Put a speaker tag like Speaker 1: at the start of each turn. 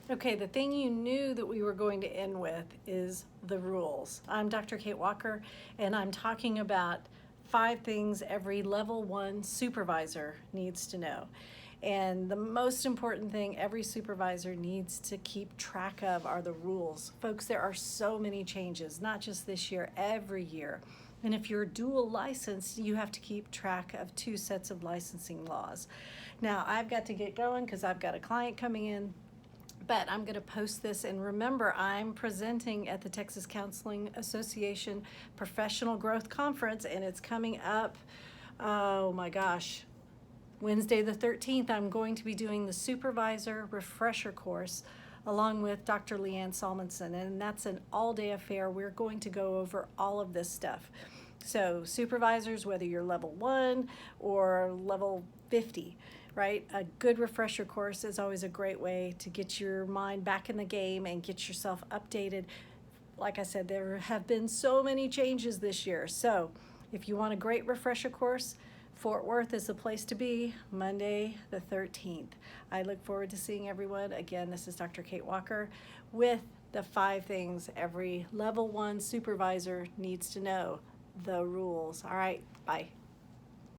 Speaker 1: Okay, the thing you knew that we were going to end with is the rules. I'm Dr. Kate Walker, and I'm talking about 5 things every level 1 supervisor needs to know. And the most important thing every supervisor needs to keep track of are the rules. Folks, there are so many changes, not just this year, every year. And if you're dual licensed, you have to keep track of 2 sets of licensing laws. Now, I've got to get going because I've got a client coming in, but I'm going to post this. And remember, I'm presenting at the Texas Counseling Association Professional Growth Conference, and it's coming up, oh my gosh, Wednesday the 13th. I'm going to be doing the Supervisor Refresher Course along with Dr. Leanne Salmonson, and that's an all-day affair. We're going to go over all of this stuff. So supervisors, whether you're level 1 or level 50, right? A good refresher course is always a great way to get your mind back in the game and get yourself updated. Like I said, there have been so many changes this year. So if you want a great refresher course, Fort Worth is the place to be, Monday the 13th. I look forward to seeing everyone. Again, this is Dr. Kate Walker with the 5 things every level 1 supervisor needs to know, the rules. All right, bye.